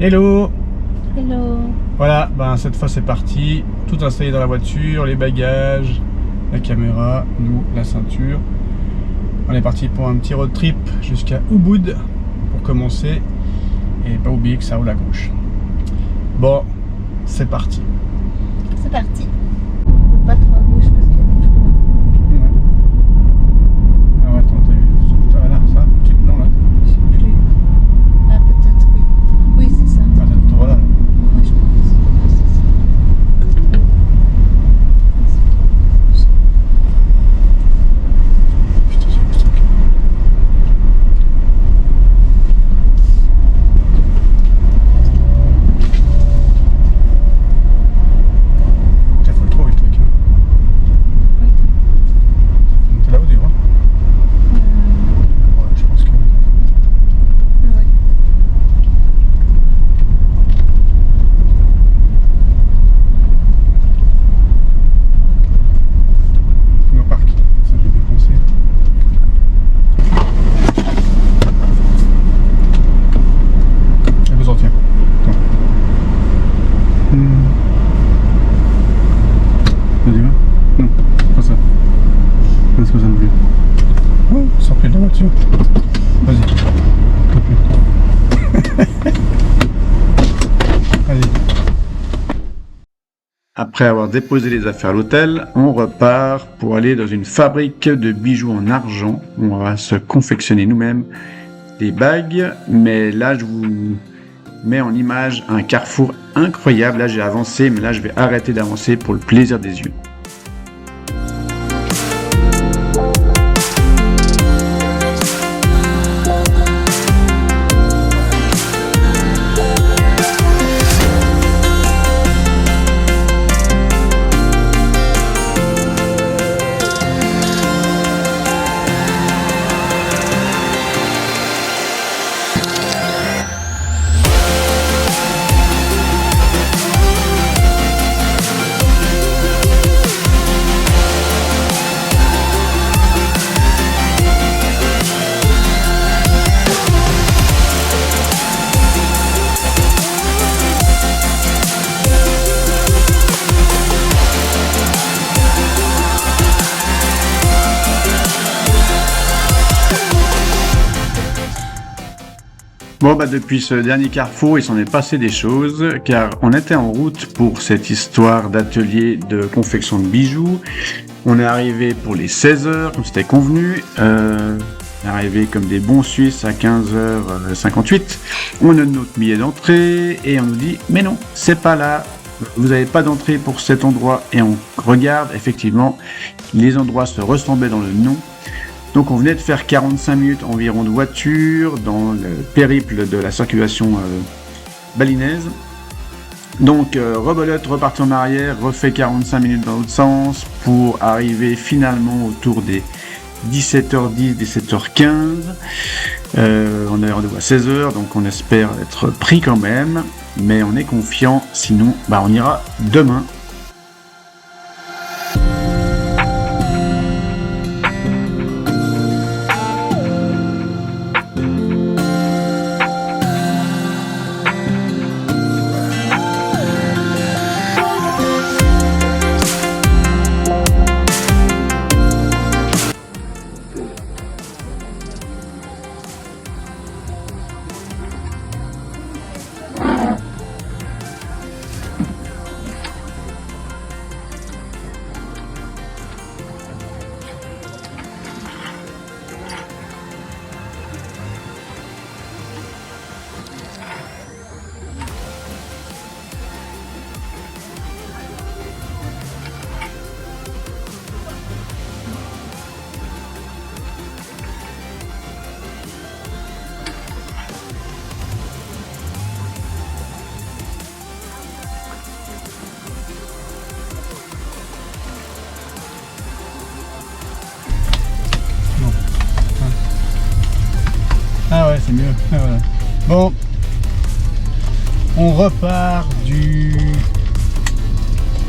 Hello. Hello. Voilà, cette fois c'est parti. Tout installé dans la voiture, les bagages, la caméra, nous, la ceinture. On est parti pour un petit road trip jusqu'à Ubud pour commencer. Et pas oublier que ça roule à gauche. Bon, c'est parti. C'est parti. Pas trop à gauche parce que... Alors attends, t'as vu ce scooter là, ça? Non là. Je sais plus. Ah peut-être oui. Oui c'est ça. Ah, t'as le là. Ouais, je pense. Ouais, c'est ça. Putain, c'est plus tranquille. Putain, faut le trouver le truc. Hein. Oui. T'es là-haut, tu vois? Ouais, je pense que oui. Ouais. Au parc, ça je vais dépenser. J'ai besoin, tiens. Attends. Vas-y, va. Non, pas ça. Pas ça non plus. Oh, sors plus de la voiture. Vas-y. Vas-y. Après avoir déposé les affaires à l'hôtel, on repart pour aller dans une fabrique de bijoux en argent. On va se confectionner nous-mêmes des bagues, mais là je vous mets en image un carrefour incroyable. Là j'ai avancé, mais là je vais arrêter d'avancer pour le plaisir des yeux. Bon depuis ce dernier carrefour, il s'en est passé des choses, car on était en route pour cette histoire d'atelier de confection de bijoux. On est arrivé pour les 16h, comme c'était convenu. On est arrivé comme des bons Suisses à 15h58. On a notre billet d'entrée et on nous dit « Mais non, c'est pas là, vous n'avez pas d'entrée pour cet endroit. » Et on regarde, effectivement, les endroits se ressemblaient dans le nom. Donc on venait de faire 45 minutes environ de voiture dans le périple de la circulation balinaise. Donc rebelote, reparti en arrière, refait 45 minutes dans l'autre sens pour arriver finalement autour des 17h10, 17h15. On avait rendez-vous à 16h, donc on espère être pris quand même, mais on est confiant, sinon on ira demain. Ah ouais, c'est mieux. Ah, voilà. Bon, on repart du...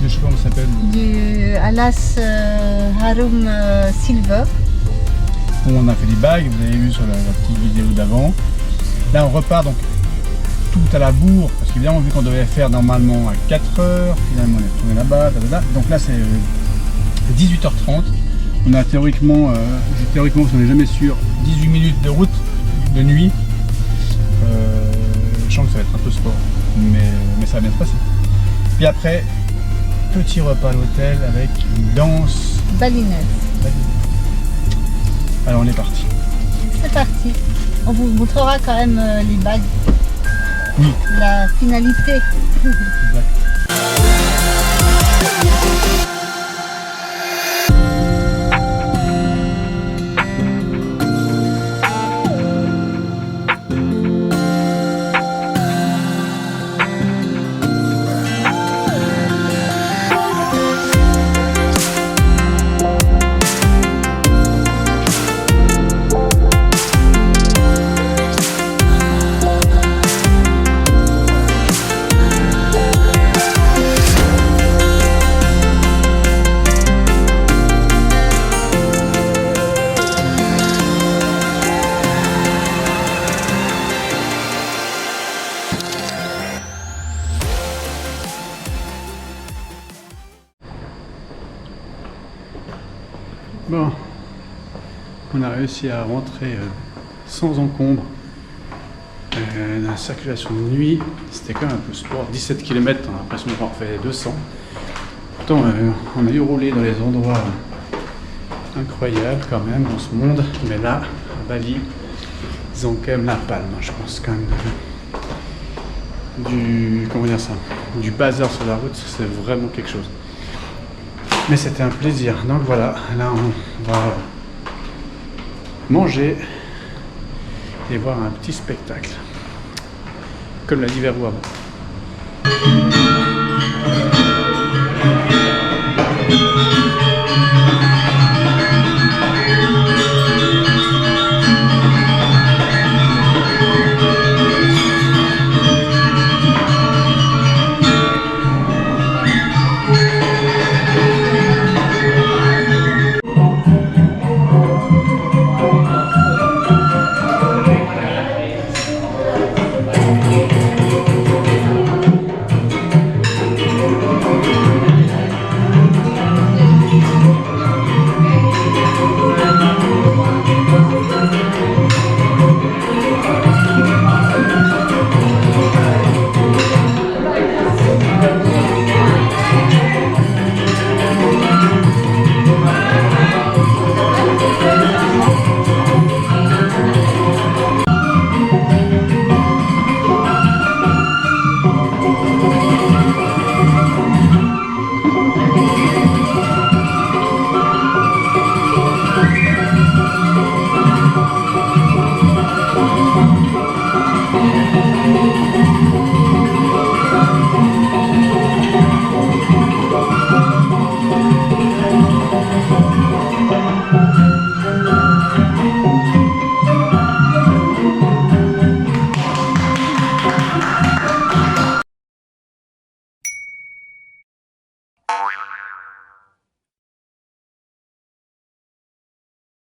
Je sais pas comment ça s'appelle. Du Alas Harum Silver. Où on a fait des bagues, vous avez vu sur la petite vidéo d'avant. Là on repart donc tout à la bourre, parce qu'évidemment vu qu'on devait faire normalement à 4 heures, finalement on est retourné là-bas, donc là c'est 18h30. On a théoriquement, parce qu'on n'est jamais sûr, 18 minutes de route de nuit. Je sens que ça va être un peu sport, mais ça va bien se passer. Puis après, petit repas à l'hôtel avec une danse Balinaise. Alors on est parti. C'est parti. On vous montrera quand même les bagues. Oui. La finalité. Exact. Bon, on a réussi à rentrer sans encombre dans la circulation de nuit. C'était quand même un peu sport, 17 km, on a l'impression qu'on en fait 200. Pourtant, on a eu roulé dans les endroits incroyables quand même dans ce monde, mais là, à Bali, ils ont quand même la palme, je pense quand même. Comment dire ça, du bazar sur la route, c'est vraiment quelque chose. Mais c'était un plaisir. Donc voilà, là on va manger et voir un petit spectacle. Comme l'a dit Verrou avant.